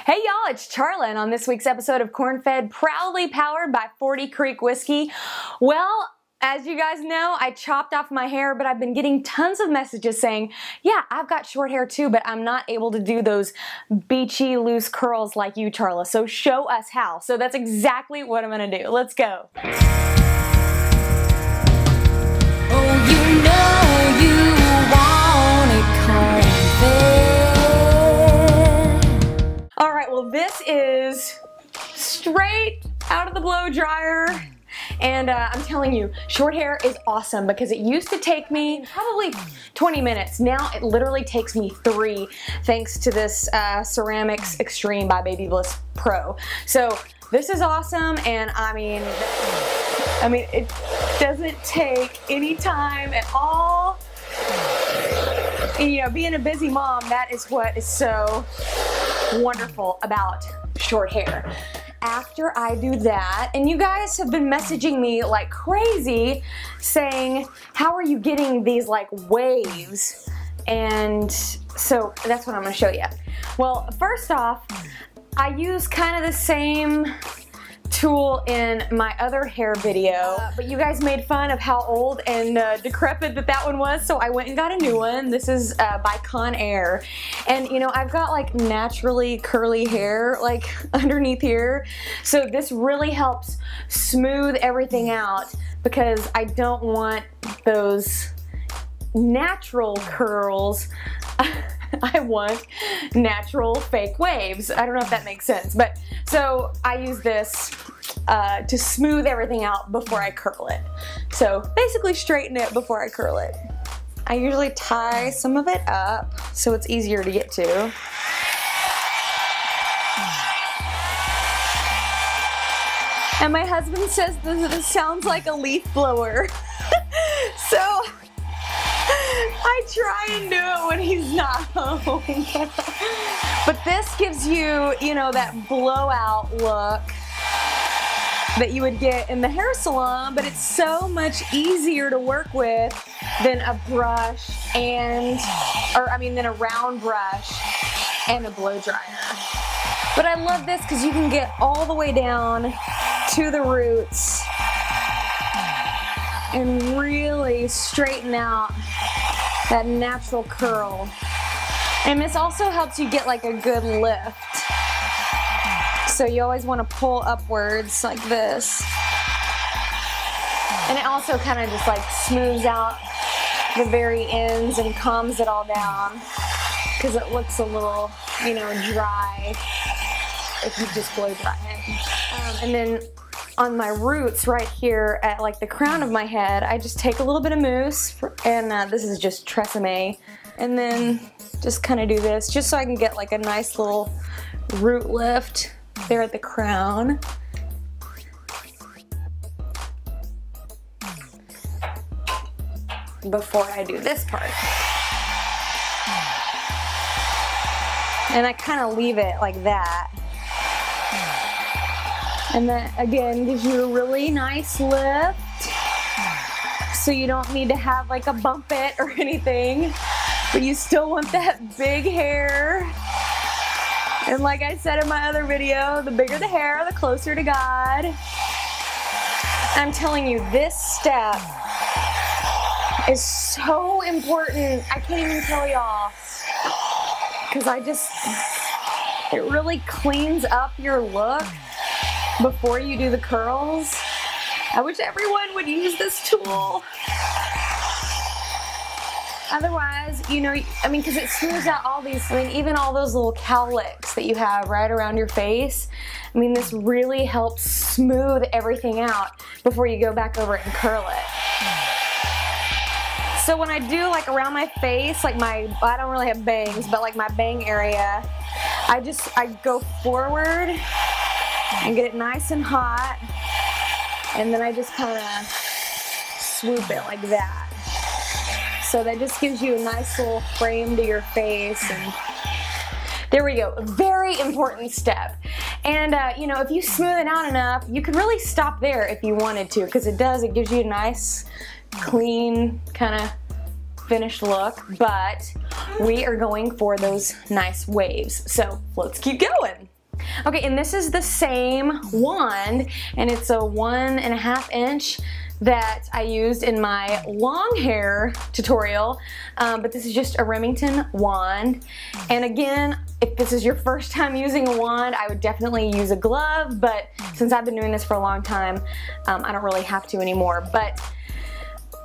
Hey y'all, it's Charla, and on this week's episode of Corn Fed, proudly powered by 40 Creek Whisky. Well, as you guys know, I chopped off my hair, but I've been getting tons of messages saying, yeah, I've got short hair too, but I'm not able to do those beachy, loose curls like you, Charla. So show us how. So that's exactly what I'm gonna do. Let's go. Oh, you know you want it corn-fed. All right, well, this is straight out of the blow dryer. And I'm telling you, short hair is awesome because it used to take me probably 20 minutes. Now it literally takes me 3 thanks to this Ceramics Extreme by Baby Bliss Pro. So this is awesome, and I mean it doesn't take any time at all. And, you know, being a busy mom, that is what is so wonderful about short hair. After I do that, and you guys have been messaging me like crazy saying, how are you getting these like waves? And so that's what I'm gonna show you. Well, first off, I use kind of the same tool in my other hair video, but you guys made fun of how old and decrepit that one was, so I went and got a new one. This is by Conair, and you know, I've got like naturally curly hair like underneath here, so this really helps smooth everything out because I don't want those natural curls. I want natural fake waves. I don't know if that makes sense, but so I use this to smooth everything out before I curl it. So basically straighten it before I curl it. I usually tie some of it up so it's easier to get to. And my husband says this sounds like a leaf blower. So I try and do it when he's not home. But this gives you, you know, that blowout look that you would get in the hair salon, but it's so much easier to work with than a brush than a round brush and a blow dryer. But I love this because you can get all the way down to the roots and really straighten out that natural curl. And this also helps you get like a good lift. So you always want to pull upwards like this. And it also kind of just like smooths out the very ends and calms it all down because it looks a little, you know, dry if you just blow dry it. And then on my roots right here at like the crown of my head, I just take a little bit of mousse, and this is just Tresemme, and then just kind of do this just so I can get like a nice little root lift there at the crown. Before I do this part. And I kind of leave it like that. And that again gives you a really nice lift, so you don't need to have like a bump it or anything, but you still want that big hair. And like I said in my other video, the bigger the hair, the closer to God. I'm telling you, this step is so important. I can't even tell y'all, because it really cleans up your look before you do the curls. I wish everyone would use this tool. Otherwise, you know, I mean, because it smooths out all these, I mean, even all those little cowlicks that you have right around your face. I mean, this really helps smooth everything out before you go back over it and curl it. So when I do like around my face, like I don't really have bangs, but like my bang area, I go forward and get it nice and hot, and then I just kind of swoop it like that. So that just gives you a nice little frame to your face, and there we go. Very important step. And you know, if you smooth it out enough, you could really stop there if you wanted to, because it gives you a nice, clean, kind of finished look, but we are going for those nice waves. So let's keep going. Okay, and this is the same wand, and it's a 1.5 inch that I used in my long hair tutorial, but this is just a Remington wand. And again, if this is your first time using a wand, I would definitely use a glove, but since I've been doing this for a long time, I don't really have to anymore. But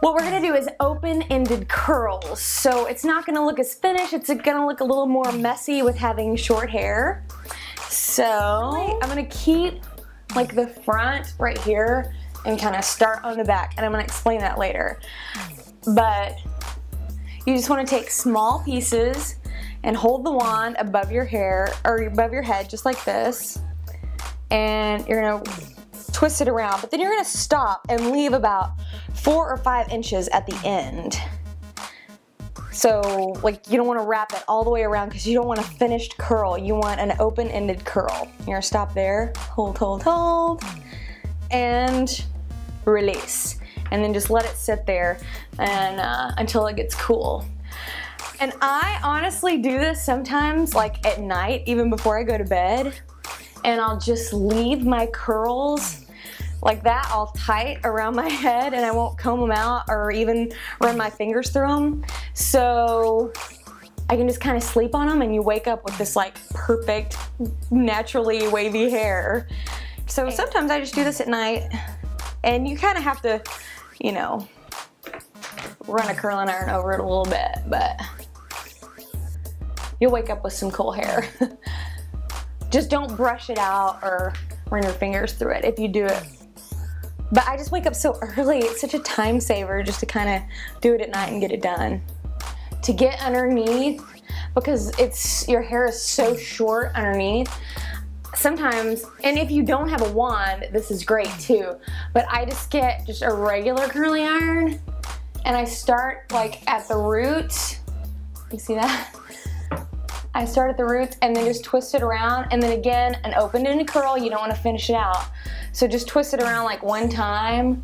what we're gonna do is open-ended curls. So it's not gonna look as finished, it's gonna look a little more messy with having short hair. So I'm gonna keep like the front right here and kind of start on the back, and I'm gonna explain that later. But you just wanna take small pieces and hold the wand above your hair, or above your head, just like this. And you're gonna twist it around, but then you're gonna stop and leave about 4 or 5 inches at the end. So like you don't want to wrap it all the way around because you don't want a finished curl. You want an open-ended curl. You're gonna stop there, hold, and release. And then just let it sit there and until it gets cool. And I honestly do this sometimes like at night, even before I go to bed. And I'll just leave my curls like that, all tight around my head, and I won't comb them out or even run my fingers through them. So I can just kind of sleep on them and you wake up with this like perfect, naturally wavy hair. So sometimes I just do this at night, and you kind of have to, you know, run a curling iron over it a little bit, but you'll wake up with some cool hair. Just don't brush it out or run your fingers through it if you do it. But I just wake up so early, it's such a time saver just to kind of do it at night and get it done. To get underneath, because your hair is so short underneath, sometimes, and if you don't have a wand, this is great too, but I just get just a regular curling iron and I start like at the roots. You see that? I start at the roots and then just twist it around, and then again an open-ended curl. You don't want to finish it out, so just twist it around like one time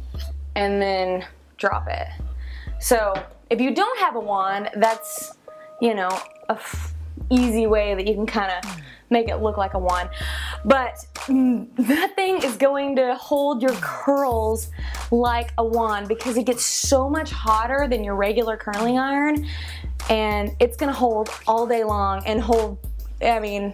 and then drop it. So if you don't have a wand, that's, you know, a easy way that you can kind of make it look like a wand. But that thing is going to hold your curls like a wand because it gets so much hotter than your regular curling iron, and it's gonna hold all day long and hold, I mean,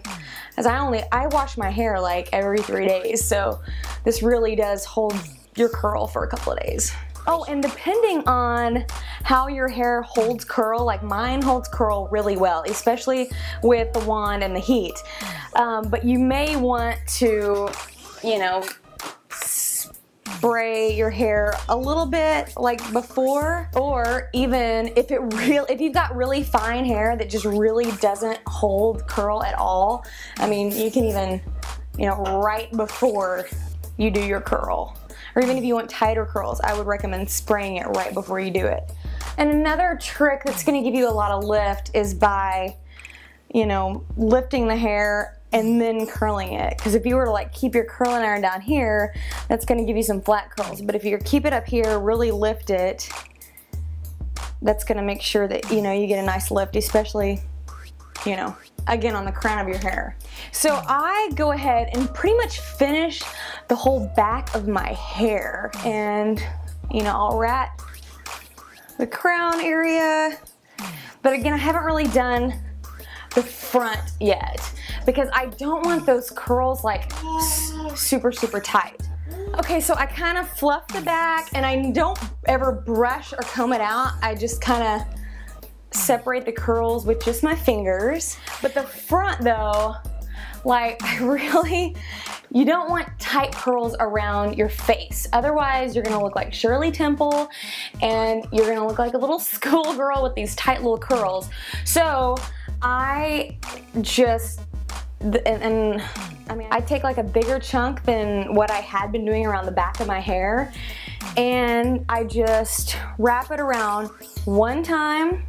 as I wash my hair like every 3 days, so this really does hold your curl for a couple of days. Oh, and depending on how your hair holds curl, like mine holds curl really well, especially with the wand and the heat. But you may want to, you know, spray your hair a little bit like before, or even if you've got really fine hair that just really doesn't hold curl at all, I mean, you can even, you know, right before you do your curl. Or even if you want tighter curls, I would recommend spraying it right before you do it. And another trick that's gonna give you a lot of lift is by, you know, lifting the hair and then curling it. Because if you were to like keep your curling iron down here, that's gonna give you some flat curls. But if you keep it up here, really lift it, that's gonna make sure that, you know, you get a nice lift, especially, you know, again on the crown of your hair. So I go ahead and pretty much finish the whole back of my hair, and you know, I'll wrap the crown area, but again, I haven't really done the front yet because I don't want those curls like super tight. Okay, so I kind of fluff the back, and I don't ever brush or comb it out. I just kind of separate the curls with just my fingers. But the front though, like you don't want tight curls around your face. Otherwise you're gonna look like Shirley Temple and you're gonna look like a little schoolgirl with these tight little curls. So I just, I mean, I take like a bigger chunk than what I had been doing around the back of my hair, and I just wrap it around one time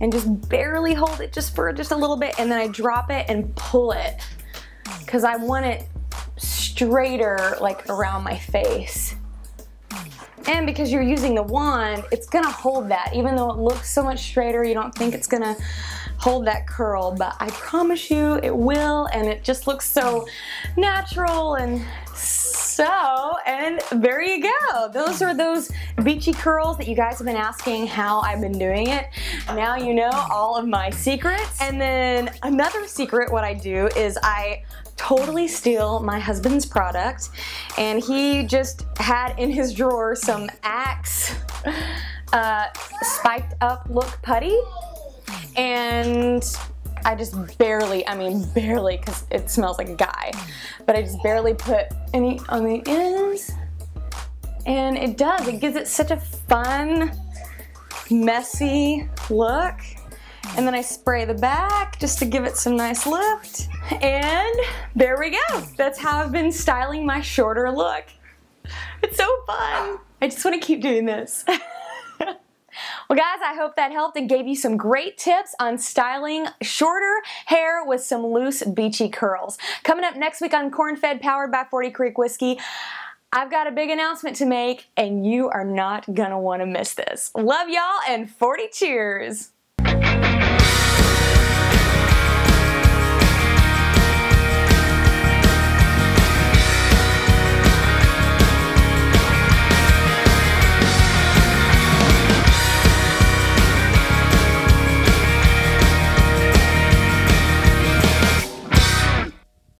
and just barely hold it just for a little bit, and then I drop it and pull it because I want it straighter like around my face. And because you're using the wand, it's gonna hold that. Even though it looks so much straighter, you don't think it's gonna hold that curl, but I promise you it will, and it just looks so natural. And there you go. Those are those beachy curls that you guys have been asking how I've been doing it. Now you know all of my secrets. And then another secret, what I do is I totally steal my husband's product, and he just had in his drawer some Axe spiked up look putty, and I just barely, I mean barely, because it smells like a guy, but I just barely put any on the ends, and it does, it gives it such a fun, messy look. And then I spray the back just to give it some nice lift. And there we go. That's how I've been styling my shorter look. It's so fun. I just want to keep doing this. Well guys, I hope that helped and gave you some great tips on styling shorter hair with some loose beachy curls. Coming up next week on Corn Fed powered by 40 Creek Whisky, I've got a big announcement to make and you are not gonna want to miss this. Love y'all and 40 cheers.